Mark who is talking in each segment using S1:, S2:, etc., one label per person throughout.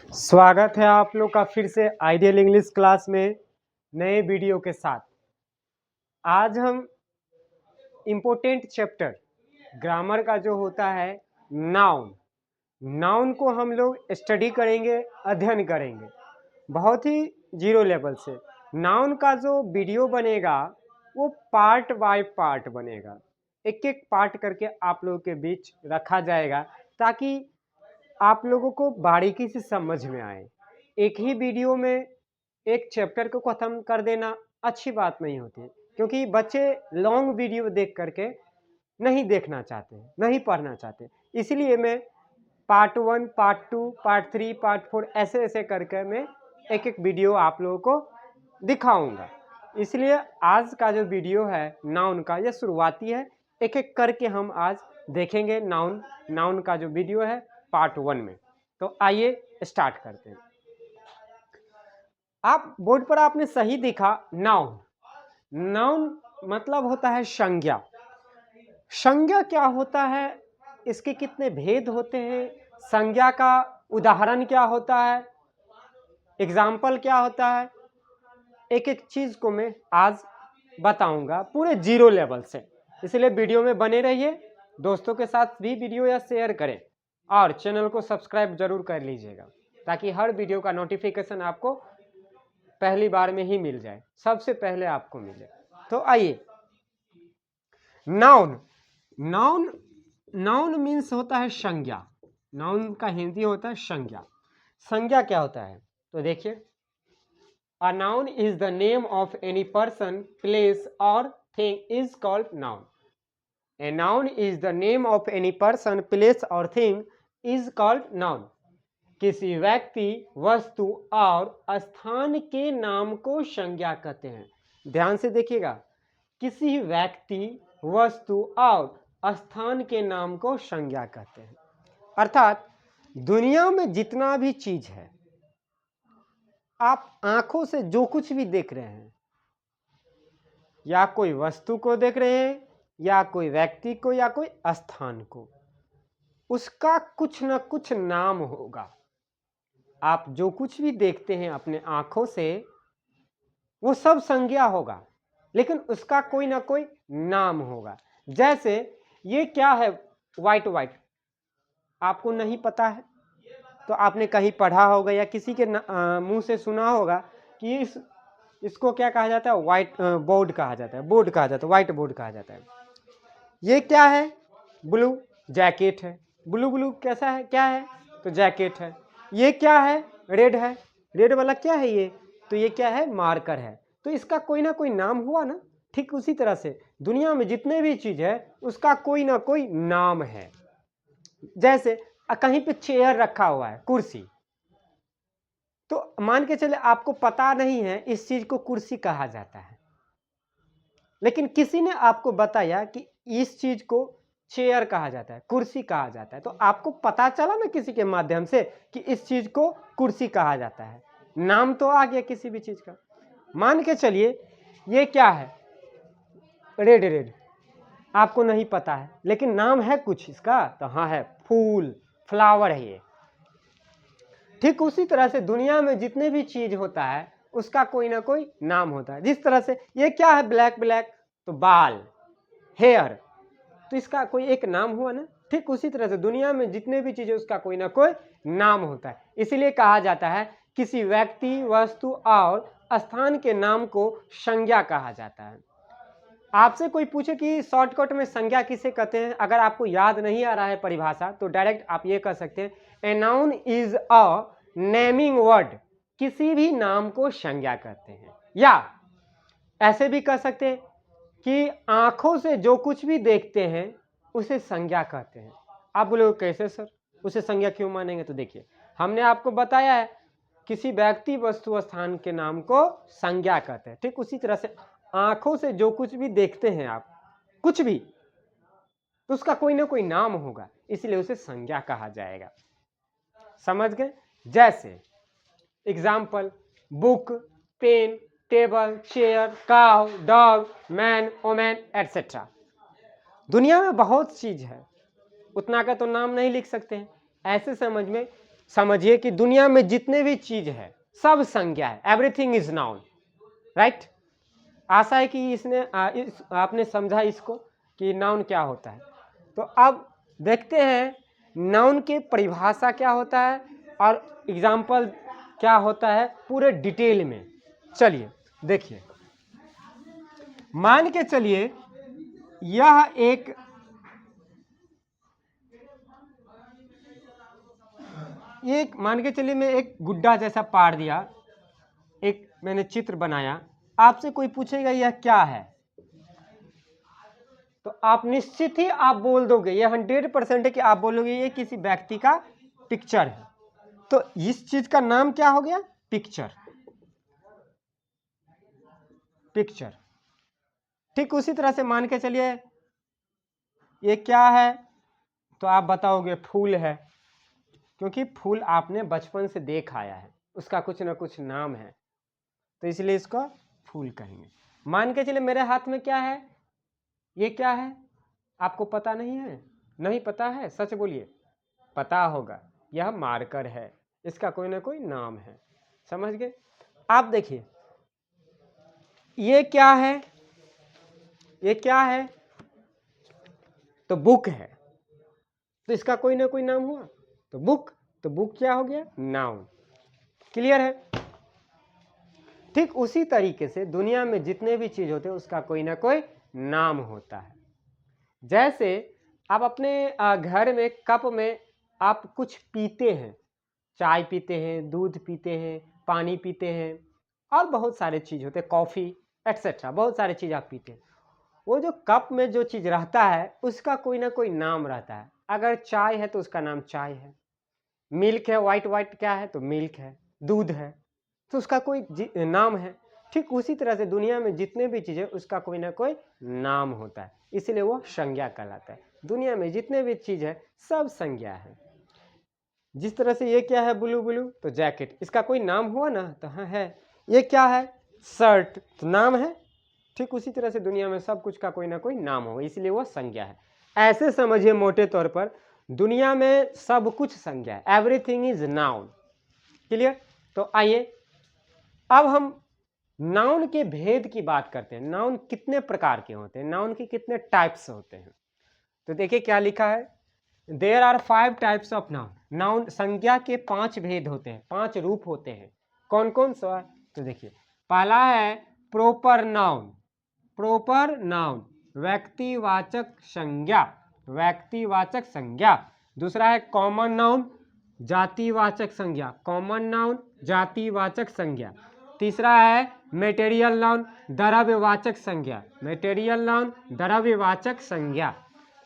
S1: स्वागत है आप लोग का फिर से आइडियल इंग्लिश क्लास में नए वीडियो के साथ। आज हम इम्पोर्टेंट चैप्टर ग्रामर का जो होता है नाउन को हम लोग स्टडी करेंगे, अध्ययन करेंगे बहुत ही जीरो लेवल से। नाउन का जो वीडियो बनेगा वो पार्ट बाय पार्ट बनेगा, एक एक पार्ट करके आप लोगों के बीच रखा जाएगा ताकि आप लोगों को बारीकी से समझ में आए। एक ही वीडियो में एक चैप्टर को खत्म कर देना अच्छी बात नहीं होती, क्योंकि बच्चे लॉन्ग वीडियो देख करके नहीं देखना चाहते, नहीं पढ़ना चाहते। इसलिए मैं पार्ट 1, पार्ट 2, पार्ट 3, पार्ट 4 ऐसे ऐसे करके मैं एक एक वीडियो आप लोगों को दिखाऊंगा। इसलिए आज का जो वीडियो है नाउन का, यह शुरुआती है। एक एक करके हम आज देखेंगे नाउन का जो वीडियो है पार्ट 1 में। तो आइए स्टार्ट करते हैं। आप बोर्ड पर आपने सही दिखा नाउन मतलब होता है संज्ञा। संज्ञा क्या होता है, इसके कितने भेद होते हैं, संज्ञा का उदाहरण क्या होता है, एग्जाम्पल क्या होता है, एक एक चीज को मैं आज बताऊंगा पूरे जीरो लेवल से। इसलिए वीडियो में बने रहिए, दोस्तों के साथ भी वीडियो या शेयर करें और चैनल को सब्सक्राइब जरूर कर लीजिएगा ताकि हर वीडियो का नोटिफिकेशन आपको पहली बार में ही मिल जाए, सबसे पहले आपको मिले। तो आइए, नाउन मीन्स होता है संज्ञा। नाउन का हिंदी होता है संज्ञा। संज्ञा क्या होता है तो देखिए, A noun is the name of any person, place or thing is called noun. A noun is the name of any person, place or thing is called noun. किसी व्यक्ति, वस्तु और स्थान के नाम को संज्ञा कहते हैं। ध्यान से देखिएगा, किसी व्यक्ति, वस्तु और स्थान के नाम को संज्ञा कहते हैं। अर्थात दुनिया में जितना भी चीज है, आप आंखों से जो कुछ भी देख रहे हैं, या कोई वस्तु को देख रहे हैं, या कोई व्यक्ति को, या कोई स्थान को, उसका कुछ न कुछ नाम होगा। आप जो कुछ भी देखते हैं अपने आंखों से, वो सब संज्ञा होगा, लेकिन उसका कोई ना कोई नाम होगा। जैसे ये क्या है, व्हाइट व्हाइट, आपको नहीं पता है तो आपने कहीं पढ़ा होगा या किसी के मुंह से सुना होगा कि इसको क्या कहा जाता है, व्हाइट बोर्ड कहा जाता है, बोर्ड कहा जाता है, व्हाइट बोर्ड कहा जाता है। ये क्या है, ब्लू, जैकेट है। ब्लू कैसा है, क्या है तो जैकेट है। ये क्या है, रेड है, रेड वाला क्या है ये, तो ये क्या है, मार्कर है। तो इसका कोई ना कोई नाम हुआ ना। ठीक उसी तरह से दुनिया में जितने भी चीज है उसका कोई ना कोई नाम है। जैसे कहीं पे चेयर रखा हुआ है, कुर्सी, तो मान के चले आपको पता नहीं है इस चीज को कुर्सी कहा जाता है, लेकिन किसी ने आपको बताया कि इस चीज को चेयर कहा जाता है, कुर्सी कहा जाता है, तो आपको पता चला ना किसी के माध्यम से कि इस चीज को कुर्सी कहा जाता है। नाम तो आ गया किसी भी चीज का। मान के चलिए ये क्या है, रेड, आपको नहीं पता है लेकिन नाम है कुछ इसका, तो हाँ है, फूल, फ्लावर है ये। ठीक उसी तरह से दुनिया में जितने भी चीज होता है उसका कोई ना कोई नाम होता है। जिस तरह से ये क्या है, ब्लैक, तो बाल, हेयर, तो इसका कोई एक नाम हुआ ना। ठीक उसी तरह से दुनिया में जितने भी चीजें उसका कोई ना कोई नाम होता है। इसीलिए कहा जाता है किसी व्यक्ति, वस्तु और स्थान के नाम को संज्ञा कहा जाता है। आपसे कोई पूछे कि शॉर्टकट में संज्ञा किसे कहते हैं, अगर आपको याद नहीं आ रहा है परिभाषा, तो डायरेक्ट आप ये कह सकते हैं, a noun is a naming word. किसी भी नाम को संज्ञा कहते हैं। या ऐसे भी कह सकते हैं कि आंखों से जो कुछ भी देखते हैं उसे संज्ञा कहते हैं। आप बोलोगे कैसे सर, उसे संज्ञा क्यों मानेंगे, तो देखिए हमने आपको बताया है किसी व्यक्ति, वस्तु, स्थान के नाम को संज्ञा कहते हैं। ठीक उसी तरह से आंखों से जो कुछ भी देखते हैं आप, कुछ भी, तो उसका कोई ना कोई नाम होगा, इसलिए उसे संज्ञा कहा जाएगा। समझ गए। जैसे example, book, pen, table, chair, cow, dog, man, women etcetera. दुनिया में बहुत चीज है, उतना का तो नाम नहीं लिख सकते हैं। ऐसे समझ में समझिए कि दुनिया में जितने भी चीज है सब संज्ञा है, एवरीथिंग इज नाउन, राइट। आशा है कि आपने समझा इसको कि नाउन क्या होता है। तो अब देखते हैं नाउन की परिभाषा क्या होता है और एग्जाम्पल क्या होता है पूरे डिटेल में। चलिए देखिए, मान के चलिए यह एक मान के चलिए मैं एक गुड्डा जैसा पाड़ दिया, एक मैंने चित्र बनाया, आपसे कोई पूछेगा यह क्या है, तो आप निश्चित ही आप बोल दोगे, यह 100% है कि आप बोलोगे ये किसी व्यक्ति का पिक्चर है। तो इस चीज का नाम क्या हो गया, पिक्चर। पिक्चर। ठीक उसी तरह से मान के चलिए ये क्या है, तो आप बताओगे फूल है, क्योंकि फूल आपने बचपन से देख आया है, उसका कुछ ना कुछ नाम है, तो इसलिए इसको फूल कहेंगे। मान के चलिए मेरे हाथ में क्या है, ये क्या है, आपको पता नहीं है, नहीं पता है, सच बोलिए, पता होगा, यह मार्कर है, इसका कोई ना कोई नाम है, समझ गए। आप देखिए ये क्या है, ये क्या है, तो बुक है, तो इसका कोई ना कोई नाम हुआ, तो बुक, तो बुक क्या हो गया, नाउन। क्लियर है। ठीक उसी तरीके से दुनिया में जितने भी चीज होते हैं उसका कोई ना कोई नाम होता है। जैसे आप अपने घर में कप में आप कुछ पीते हैं, चाय पीते हैं, दूध पीते हैं, पानी पीते हैं, और बहुत सारे चीज होते हैं, कॉफी एक्सेट्रा, बहुत सारे चीज आप पीते हैं। वो जो कप में जो चीज रहता है उसका कोई ना कोई नाम रहता है। अगर चाय है तो उसका नाम चाय है, मिल्क है, वाइट वाइट क्या है, तो मिल्क है, दूध है, तो उसका कोई नाम है। ठीक उसी तरह से दुनिया में जितने भी चीज़ है उसका कोई ना कोई नाम होता है, इसलिए वो संज्ञा कहलाता है। दुनिया में जितने भी चीज़ है सब संज्ञा है। जिस तरह से ये क्या है, ब्लू ब्लू, तो जैकेट, इसका कोई नाम हुआ ना, तो हाँ है। ये क्या है, शर्ट, तो नाम है। ठीक उसी तरह से दुनिया में सब कुछ का कोई ना कोई नाम होगा, इसलिए वो संज्ञा है। ऐसे समझिए मोटे तौर पर दुनिया में सब कुछ संज्ञा है, एवरीथिंग इज नाउन। क्लियर। तो आइए अब हम नाउन के भेद की बात करते हैं। नाउन कितने प्रकार के होते हैं, नाउन के कितने टाइप्स होते हैं। तो देखिए क्या लिखा है, there are 5 types of noun. Noun संज्ञा के 5 भेद होते हैं, 5 रूप होते हैं। कौन कौन सा, तो देखिए पहला है प्रोपर नाउन। प्रोपर नाउन व्यक्तिवाचक संज्ञा, व्यक्तिवाचक संज्ञा। दूसरा है कॉमन नाउन, जातिवाचक संज्ञा, कॉमन नाउन जातिवाचक संज्ञा। तीसरा है मेटेरियल नाउन, द्रव्यवाचक संज्ञा, मेटेरियल नाउन द्रव्यवाचक संज्ञा।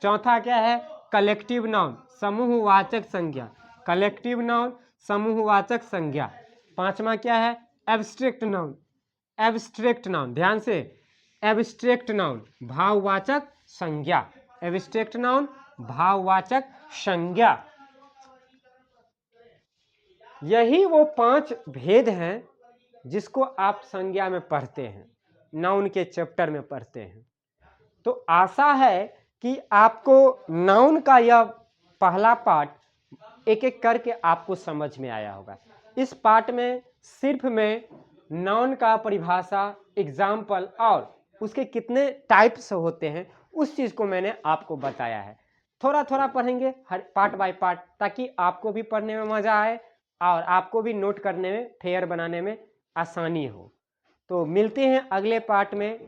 S1: चौथा क्या है, कलेक्टिव नाउन समूहवाचक संज्ञा, कलेक्टिव नाउन समूहवाचक संज्ञा। पांचवा क्या है, एब्स्ट्रैक्ट नाउन, एब्स्ट्रैक्ट नाउन, ध्यान से, एब्स्ट्रैक्ट नाउन भाववाचक संज्ञा, एब्स्ट्रैक्ट नाउन भाववाचक संज्ञा। यही वो 5 भेद हैं जिसको आप संज्ञा में पढ़ते हैं, नाउन के चैप्टर में पढ़ते हैं। तो आशा है कि आपको नाउन का यह पहला पार्ट एक एक करके आपको समझ में आया होगा। इस पार्ट में सिर्फ मैं नाउन का परिभाषा, एग्जाम्पल और उसके कितने टाइप्स होते हैं उस चीज़ को मैंने आपको बताया है। थोड़ा थोड़ा पढ़ेंगे हर पार्ट बाय पार्ट, ताकि आपको भी पढ़ने में मज़ा आए और आपको भी नोट करने में, फेयर बनाने में आसानी हो। तो मिलते हैं अगले पार्ट में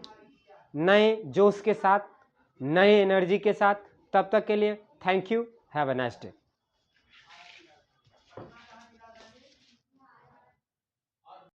S1: नए जोश के साथ, नए एनर्जी के साथ। तब तक के लिए thank you, have a nice day.